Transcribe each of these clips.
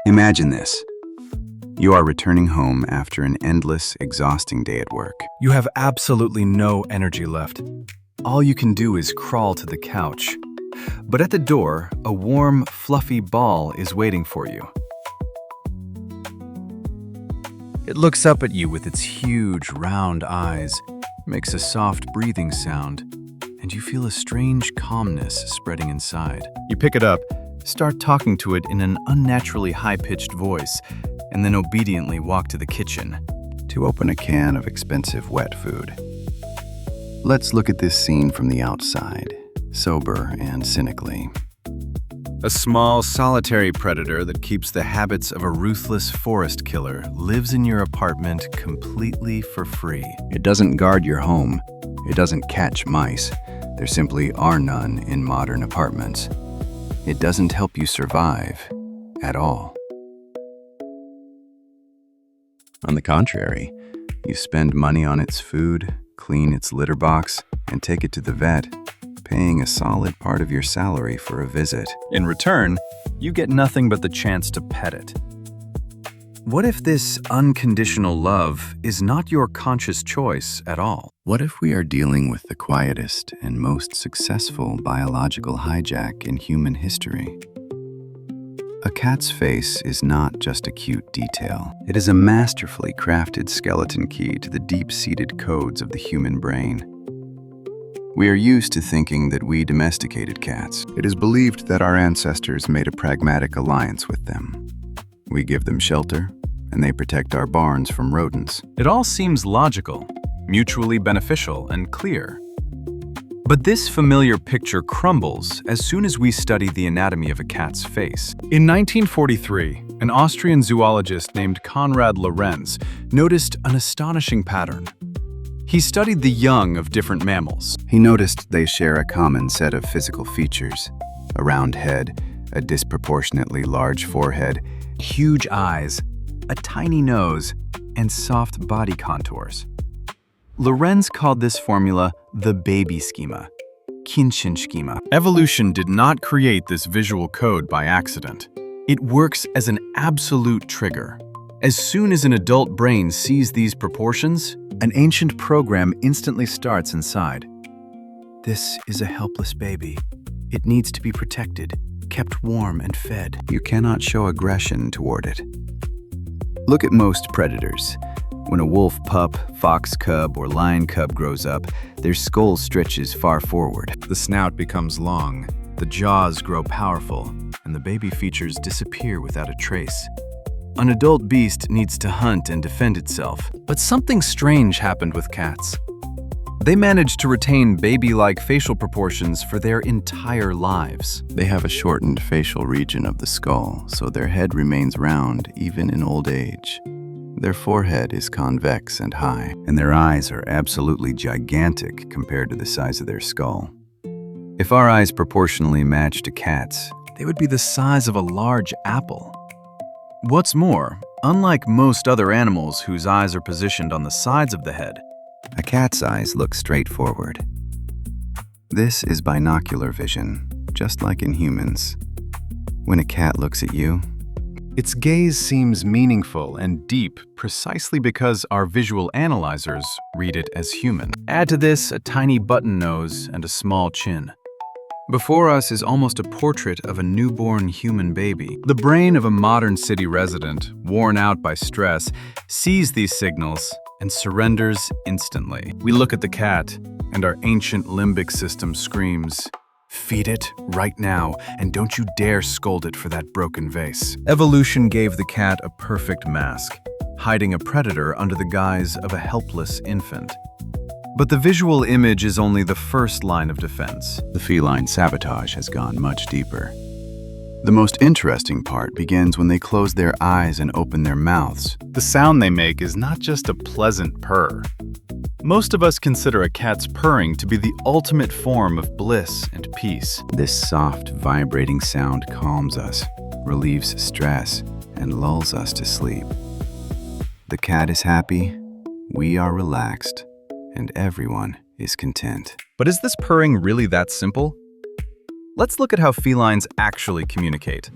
Imagine this. You are returning home after an endless, exhausting day at work. You have absolutely no energy left. All you can do is crawl to the couch. But at the door, a warm, fluffy ball is waiting for you. It looks up at you with its huge, round eyes, makes a soft breathing sound, and you feel a strange calmness spreading inside. You pick it up, start talking to it in an unnaturally high-pitched voice, and then obediently walk to the kitchen To open a can of expensive wet food. Let's look at this scene from the outside, sober and cynically. A small, solitary predator that keeps the habits of a ruthless forest killer lives in your apartment completely for free. It doesn't guard your home. It doesn't catch mice. There simply are none in modern apartments. It doesn't help you survive at all. On the contrary, you spend money on its food, clean its litter box, and take it to the vet, paying a solid part of your salary for a visit. In return, you get nothing but the chance to pet it. What if this unconditional love is not your conscious choice at all? What if we are dealing with the quietest and most successful biological hijack in human history? A cat's face is not just a cute detail. It is a masterfully crafted skeleton key to the deep-seated codes of the human brain. We are used to thinking that we domesticated cats. It is believed that our ancestors made a pragmatic alliance with them. We give them shelter, and they protect our barns from rodents. It all seems logical, mutually beneficial, and clear. But this familiar picture crumbles as soon as we study the anatomy of a cat's face. In 1943, an Austrian zoologist named Konrad Lorenz noticed an astonishing pattern. He studied the young of different mammals. He noticed they share a common set of physical features: a round head, a disproportionately large forehead, Huge eyes, a tiny nose, and soft body contours. Lorenz called this formula the baby schema, Kindchenschema. Evolution did not create this visual code by accident. It works as an absolute trigger. As soon as an adult brain sees these proportions, an ancient program instantly starts inside. This is a helpless baby. It needs to be protected, kept warm and fed. You cannot show aggression toward it. Look at most predators. When a wolf pup, fox cub, or lion cub grows up, their skull stretches far forward. The snout becomes long, the jaws grow powerful, and the baby features disappear without a trace. An adult beast needs to hunt and defend itself. But something strange happened with cats. They managed to retain baby-like facial proportions for their entire lives. They have a shortened facial region of the skull, so their head remains round even in old age. Their forehead is convex and high, and their eyes are absolutely gigantic compared to the size of their skull. If our eyes proportionally matched a cat's, They would be the size of a large apple. What's more, unlike most other animals whose eyes are positioned on the sides of the head, a cat's eyes look straight forward. This is binocular vision, just like in humans. When a cat looks at you, its gaze seems meaningful and deep precisely because our visual analyzers read it as human. Add to this a tiny button nose and a small chin. Before us is almost a portrait of a newborn human baby. The brain of a modern city resident, worn out by stress, sees these signals and surrenders instantly. We look at the cat, and our ancient limbic system screams, "Feed it right now, and don't you dare scold it for that broken vase." Evolution gave the cat a perfect mask, hiding a predator under the guise of a helpless infant. But the visual image is only the first line of defense. the feline sabotage has gone much deeper. The most interesting part begins when they close their eyes and open their mouths. The sound they make is not just a pleasant purr. Most of us consider a cat's purring to be the ultimate form of bliss and peace. This soft, vibrating sound calms us, relieves stress, and lulls us to sleep. The cat is happy, we are relaxed, and everyone is content. But is this purring really that simple? Let's look at how felines actually communicate.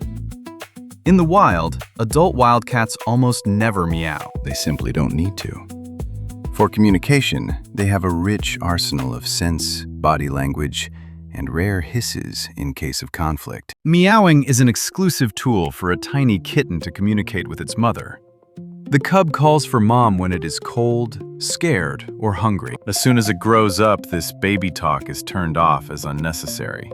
In the wild, adult wildcats almost never meow. They simply don't need to. For communication, they have a rich arsenal of sense, body language, and rare hisses in case of conflict. Meowing is an exclusive tool for a tiny kitten to communicate with its mother. The cub calls for mom when it is cold, scared, or hungry. As soon as it grows up, this baby talk is turned off as unnecessary.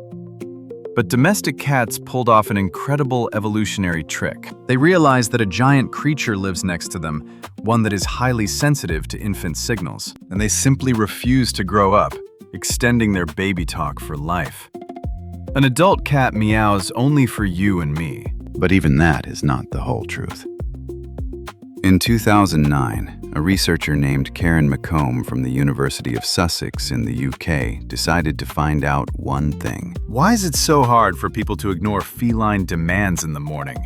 But domestic cats pulled off an incredible evolutionary trick. They realized that a giant creature lives next to them, one that is highly sensitive to infant signals, and they simply refuse to grow up, extending their baby talk for life. An adult cat meows only for you and me. But even that is not the whole truth. In 2009, a researcher named Karen McComb from the University of Sussex in the UK decided to find out one thing. Why is it so hard for people to ignore feline demands in the morning?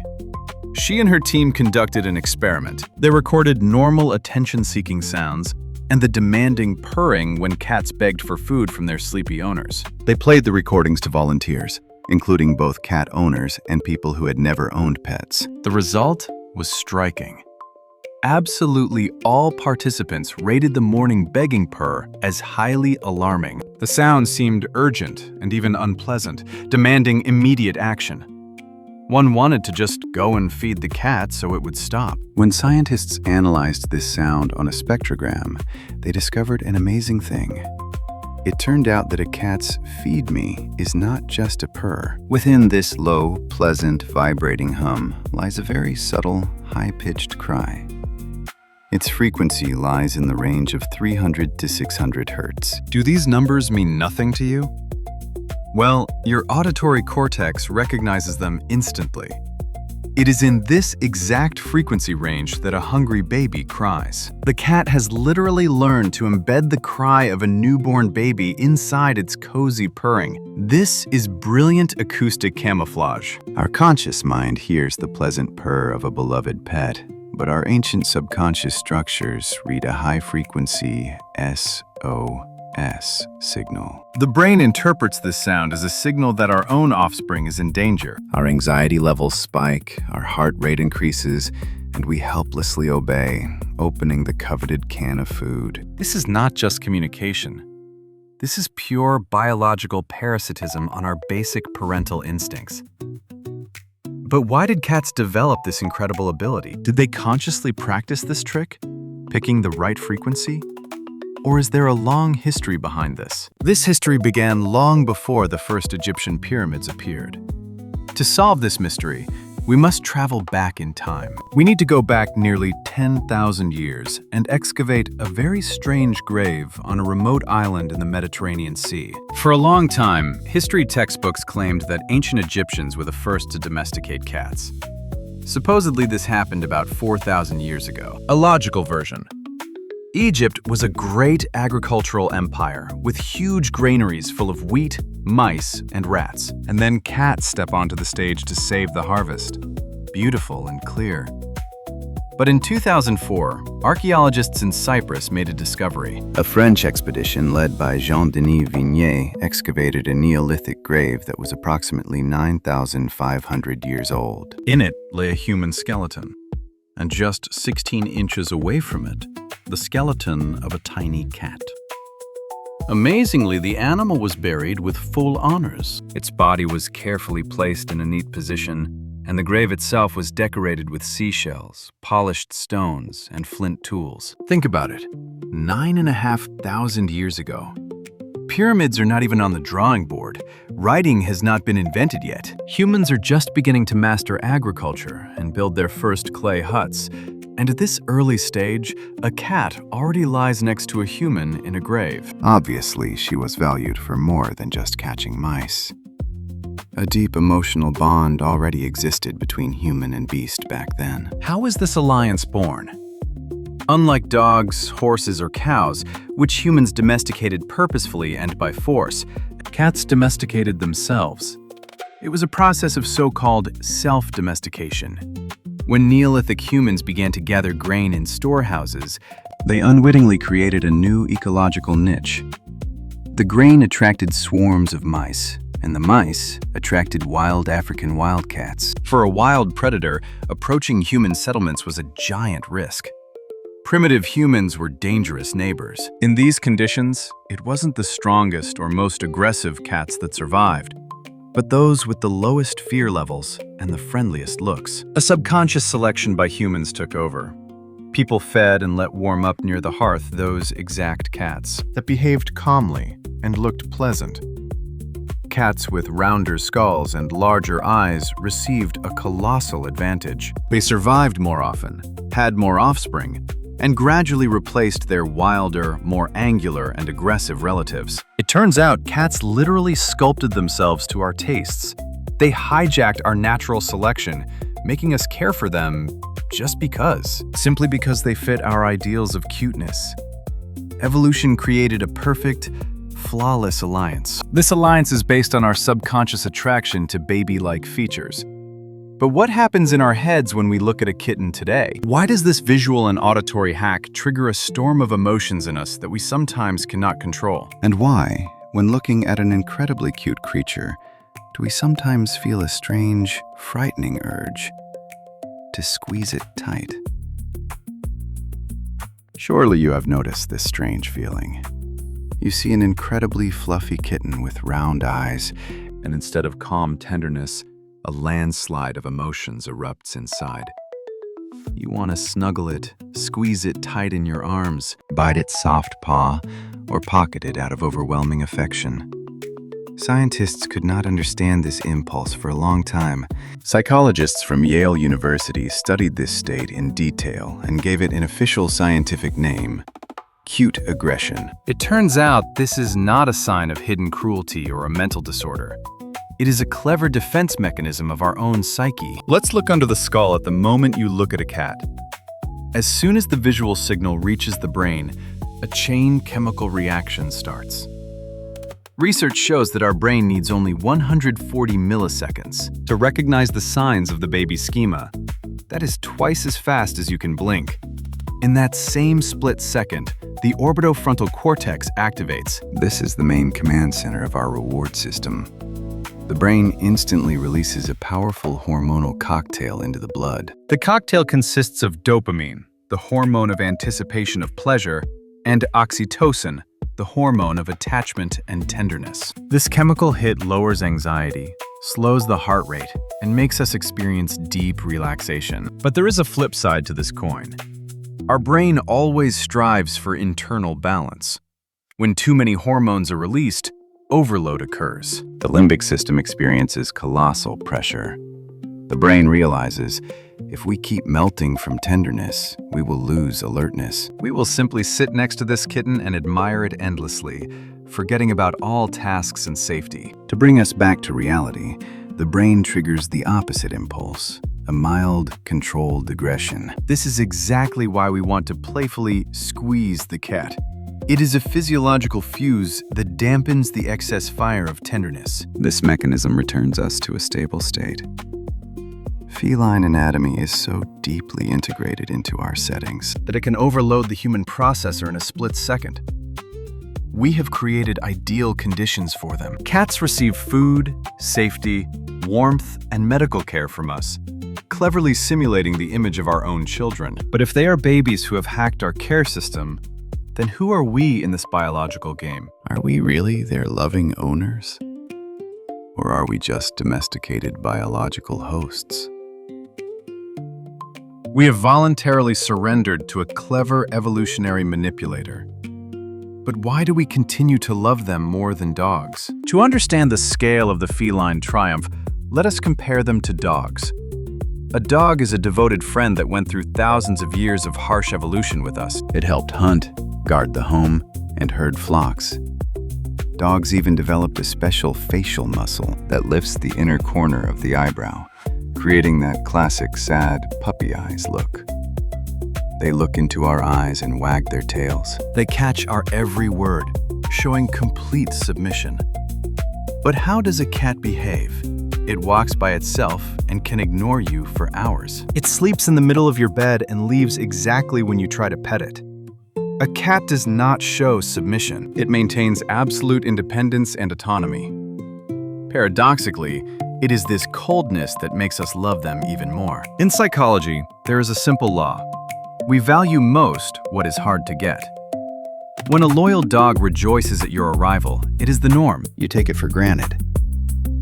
She and her team conducted an experiment. They recorded normal attention-seeking sounds and the demanding purring when cats begged for food from their sleepy owners. They played the recordings to volunteers, including both cat owners and people who had never owned pets. The result was striking. Absolutely all participants rated the morning begging purr as highly alarming. The sound seemed urgent and even unpleasant, demanding immediate action. One wanted to just go and feed the cat so it would stop. When scientists analyzed this sound on a spectrogram, they discovered an amazing thing. It turned out that a cat's "feed me" is not just a purr. Within this low, pleasant, vibrating hum lies a very subtle, high-pitched cry. Its frequency lies in the range of 300 to 600 hertz. Do these numbers mean nothing to you? Well, your auditory cortex recognizes them instantly. It is in this exact frequency range that a hungry baby cries. The cat has literally learned to embed the cry of a newborn baby inside its cozy purring. This is brilliant acoustic camouflage. Our conscious mind hears the pleasant purr of a beloved pet, but our ancient subconscious structures read a high-frequency SOS signal. The brain interprets this sound as a signal that our own offspring is in danger. Our anxiety levels spike, our heart rate increases, and we helplessly obey, opening the coveted can of food. This is not just communication. This is pure biological parasitism on our basic parental instincts. But why did cats develop this incredible ability? Did they consciously practice this trick, picking the right frequency? Or is there a long history behind this? This history began long before the first Egyptian pyramids appeared. To solve this mystery, we must travel back in time. We need to go back nearly 10,000 years and excavate a very strange grave on a remote island in the Mediterranean Sea. For a long time, history textbooks claimed that ancient Egyptians were the first to domesticate cats. Supposedly, this happened about 4,000 years ago. A logical version. Egypt was a great agricultural empire with huge granaries full of wheat, mice, and rats. And then cats step onto the stage to save the harvest. Beautiful and clear. But in 2004, archaeologists in Cyprus made a discovery. A French expedition led by Jean-Denis Vignier excavated a Neolithic grave that was approximately 9,500 years old. In it lay a human skeleton, and just 16 inches away from it, the skeleton of a tiny cat. Amazingly, the animal was buried with full honors. Its body was carefully placed in a neat position, and the grave itself was decorated with seashells, polished stones, and flint tools. Think about it. 9,500 years ago. Pyramids are not even on the drawing board. Writing has not been invented yet. Humans are just beginning to master agriculture and build their first clay huts. And at this early stage, a cat already lies next to a human in a grave. Obviously, she was valued for more than just catching mice. A deep emotional bond already existed between human and beast back then. How is this alliance born? Unlike dogs, horses, or cows, which humans domesticated purposefully and by force, cats domesticated themselves. It was a process of so-called self-domestication. When Neolithic humans began to gather grain in storehouses, they unwittingly created a new ecological niche. The grain attracted swarms of mice, and the mice attracted wild African wildcats. For a wild predator, approaching human settlements was a giant risk. Primitive humans were dangerous neighbors. In these conditions, it wasn't the strongest or most aggressive cats that survived, but those with the lowest fear levels and the friendliest looks. A subconscious selection by humans took over. People fed and let warm up near the hearth those exact cats that behaved calmly and looked pleasant. Cats with rounder skulls and larger eyes received a colossal advantage. They survived more often, had more offspring, and gradually replaced their wilder, more angular and aggressive relatives. It turns out cats literally sculpted themselves to our tastes. They hijacked our natural selection, making us care for them just because. Simply because they fit our ideals of cuteness. Evolution created a perfect, flawless alliance. This alliance is based on our subconscious attraction to baby-like features. But what happens in our heads when we look at a kitten today? Why does this visual and auditory hack trigger a storm of emotions in us that we sometimes cannot control? And why, when looking at an incredibly cute creature, do we sometimes feel a strange, frightening urge to squeeze it tight? Surely you have noticed this strange feeling. You see an incredibly fluffy kitten with round eyes, And instead of calm tenderness, a landslide of emotions erupts inside. You want to snuggle it, squeeze it tight in your arms, bite its soft paw, or pocket it out of overwhelming affection. Scientists could not understand this impulse for a long time. Psychologists from Yale University studied this state in detail and gave it an official scientific name: cute aggression. It turns out this is not a sign of hidden cruelty or a mental disorder. It is a clever defense mechanism of our own psyche. Let's look under the skull at the moment you look at a cat. As soon as the visual signal reaches the brain, a chain chemical reaction starts. Research shows that our brain needs only 140 milliseconds to recognize the signs of the baby's schema. That is twice as fast as you can blink. In that same split second, the orbitofrontal cortex activates. This is the main command center of our reward system. The brain instantly releases a powerful hormonal cocktail into the blood. The cocktail consists of dopamine, the hormone of anticipation of pleasure, and oxytocin, the hormone of attachment and tenderness. This chemical hit lowers anxiety, slows the heart rate, and makes us experience deep relaxation. But there is a flip side to this coin. Our brain always strives for internal balance. When too many hormones are released, overload occurs. The limbic system experiences colossal pressure. The brain realizes, if we keep melting from tenderness, we will lose alertness. We will simply sit next to this kitten and admire it endlessly, forgetting about all tasks and safety. To bring us back to reality, the brain triggers the opposite impulse, a mild, controlled aggression. This is exactly why we want to playfully squeeze the cat. It is a physiological fuse that dampens the excess fire of tenderness. This mechanism returns us to a stable state. Feline anatomy is so deeply integrated into our settings that it can overload the human processor in a split second. We have created ideal conditions for them. Cats receive food, safety, warmth, and medical care from us, cleverly simulating the image of our own children. But if they are babies who have hacked our care system, then who are we in this biological game? Are we really their loving owners? Or are we just domesticated biological hosts? We have voluntarily surrendered to a clever evolutionary manipulator. But why do we continue to love them more than dogs? To understand the scale of the feline triumph, let us compare them to dogs. A dog is a devoted friend that went through thousands of years of harsh evolution with us. It helped hunt, guard the home, and herd flocks. Dogs even developed a special facial muscle that lifts the inner corner of the eyebrow, creating that classic sad puppy eyes look. They look into our eyes and wag their tails. They catch our every word, showing complete submission. But how does a cat behave? It walks by itself and can ignore you for hours. It sleeps in the middle of your bed and leaves exactly when you try to pet it. A cat does not show submission. It maintains absolute independence and autonomy. Paradoxically, it is this coldness that makes us love them even more. In psychology, there is a simple law. We value most what is hard to get. When a loyal dog rejoices at your arrival, it is the norm. You take it for granted.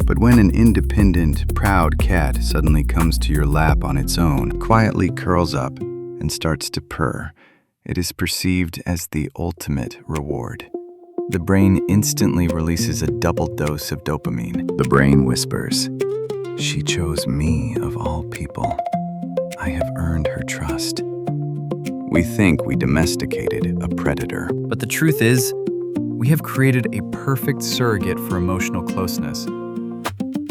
But when an independent, proud cat suddenly comes to your lap on its own, quietly curls up, and starts to purr, it is perceived as the ultimate reward. The brain instantly releases a double dose of dopamine. The brain whispers, "She chose me of all people. I have earned her trust." We think we domesticated a predator. But the truth is, we have created a perfect surrogate for emotional closeness.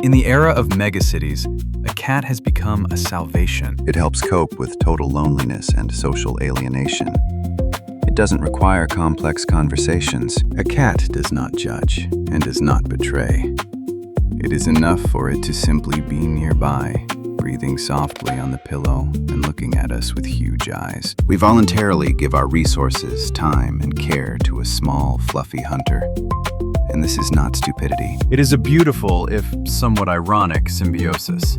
In the era of megacities, a cat has become a salvation. It helps cope with total loneliness and social alienation. It doesn't require complex conversations. A cat does not judge and does not betray. It is enough for it to simply be nearby, breathing softly on the pillow and looking at us with huge eyes. We voluntarily give our resources, time, and care to a small, fluffy hunter. And this is not stupidity. It is a beautiful, if somewhat ironic, symbiosis.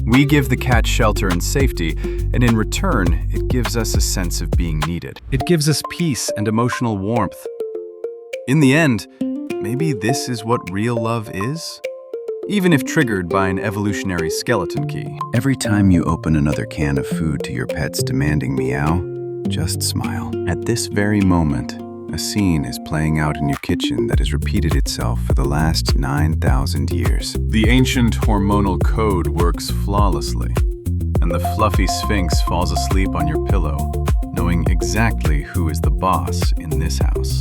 We give the cat shelter and safety, and in return, it gives us a sense of being needed. It gives us peace and emotional warmth. In the end, maybe this is what real love is? Even if triggered by an evolutionary skeleton key. Every time you open another can of food to your pet's demanding meow, just smile. At this very moment, a scene is playing out in your kitchen that has repeated itself for the last 9,000 years. The ancient hormonal code works flawlessly, and the fluffy sphinx falls asleep on your pillow, knowing exactly who is the boss in this house.